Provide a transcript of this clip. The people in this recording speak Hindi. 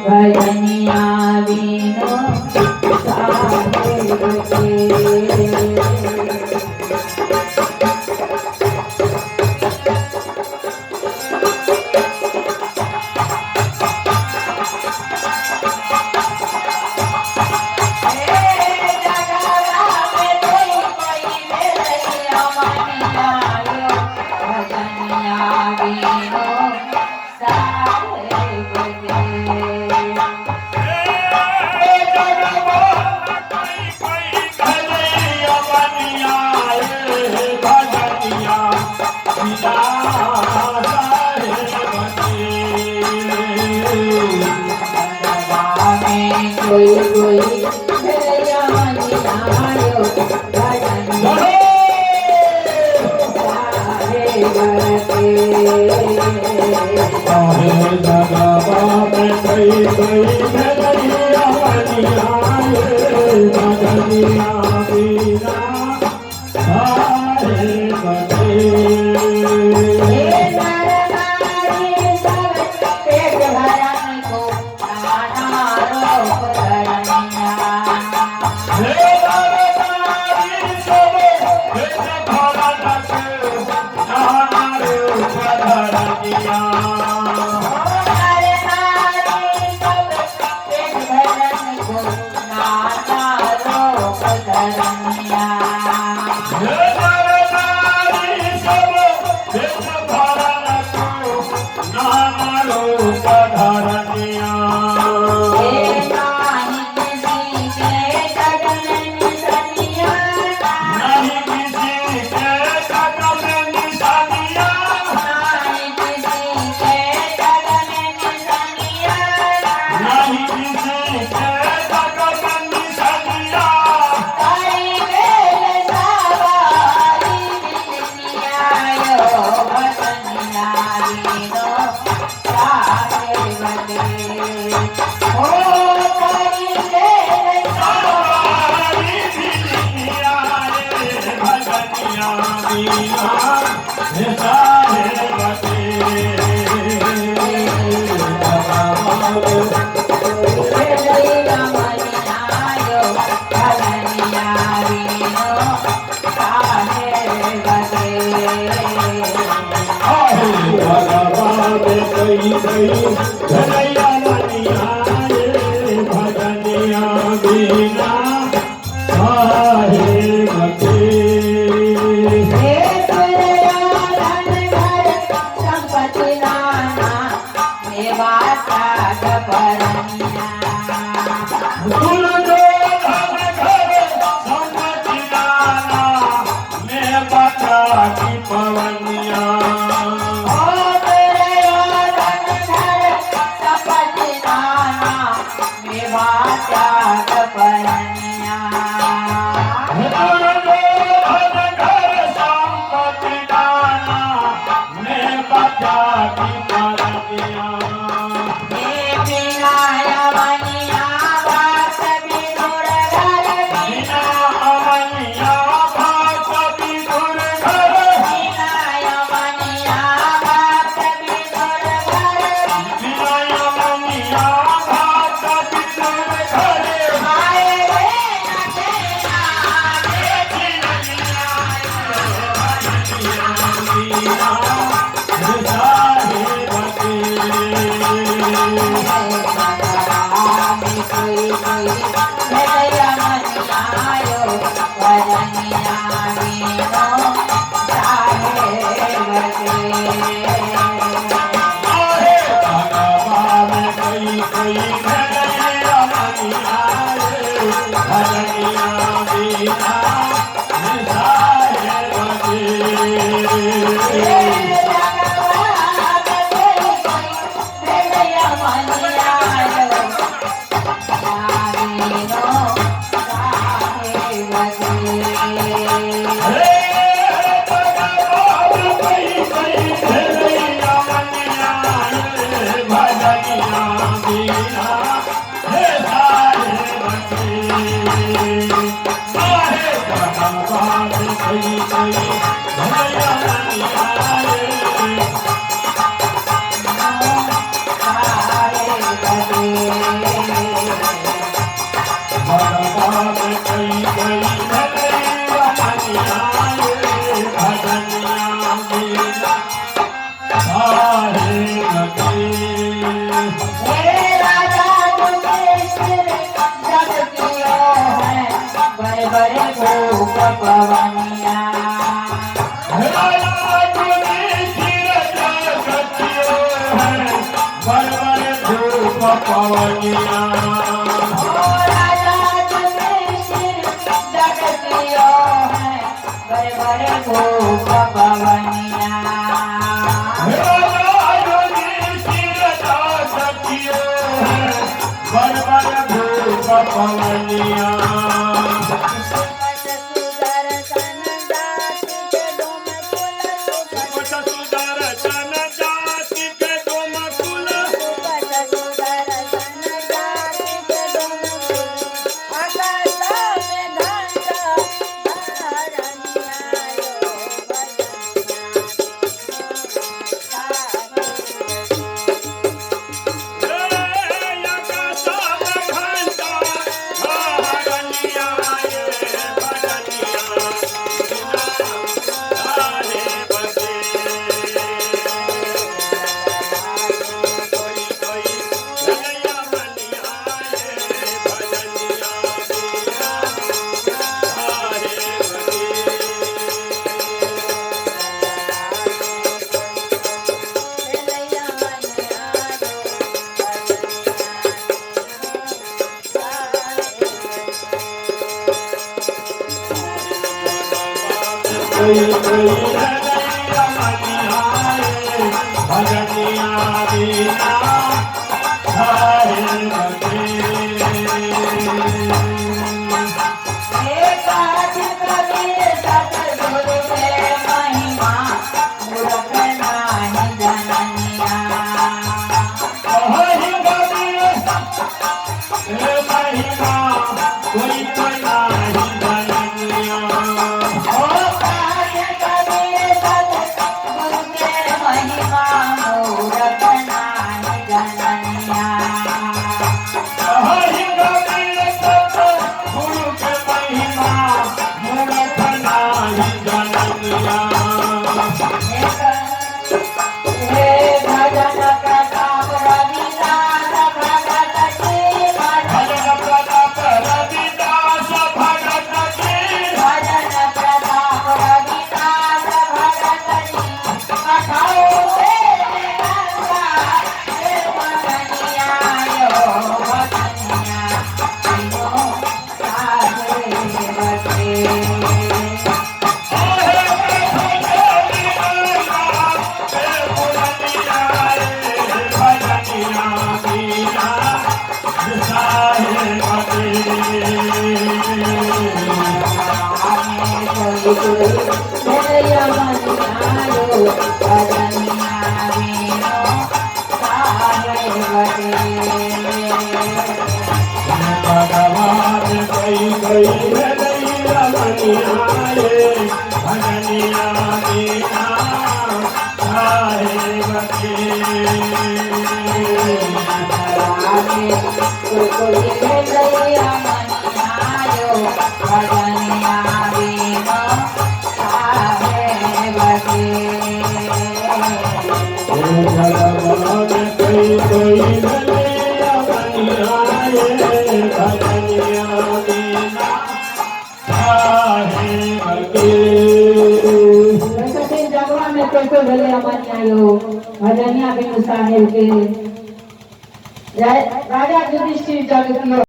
भजनिया बिनु साहेब के। कोई कोई भैया मनिया आयो भजनिया साहेब जगवा में कोई कोई भैया मनिया आयो भजनिया बिना साहेब के। भजनिया बिना साहेब के। संपत्ति नाना मेवा भजनिया भगवा में कई कई भलैया मनिया ये भजनिया बिना काहे लगे। हे राजा युधिष्ठिर जग कियो है बड़े बड़े भूप पवनिया। राजा युधिष्ठिर जग कियो है बड़े बड़े भूप पवनिया। ओ राजा युधिष्ठिर जग कियो है बड़े बड़े भूप पवनिया। राजा युधिष्ठिर जग कियो है बड़े बड़े भूप पवनिया। सुदर्शन जाति के तुम कुल कोई कोई भलैया मनिया ये भजनिया बिना काहे लगे। एक आज कबीर सतगुरु के महिमा मूरख नाही जननिया। कहीं कबीर हे महिमा कोई कोई नाही जननिया। ओ आज कबीर सतगुरु के महिमा मूरख नाही जननिया। कहीं कबीर सतगुरु के महिमा मूरख नाही जननिया। हे भजन प्रताप रविदास भगत की भजन प्रताप रविदास भगत की भजन प्रताप रविदास भगत की कथाओ तेरे गंगा हे भजनिया यो भजनिया तीनों साधे बसे। भगवान कई कई भलैया मनिया ये भजनिया बिना काहे लगे। भगवान कई कई भलैया मनिया ये भजनिया बिना काहे लगे। भजनिया बिनु साहेब के जय राजा युधिष्ठिर जग कियो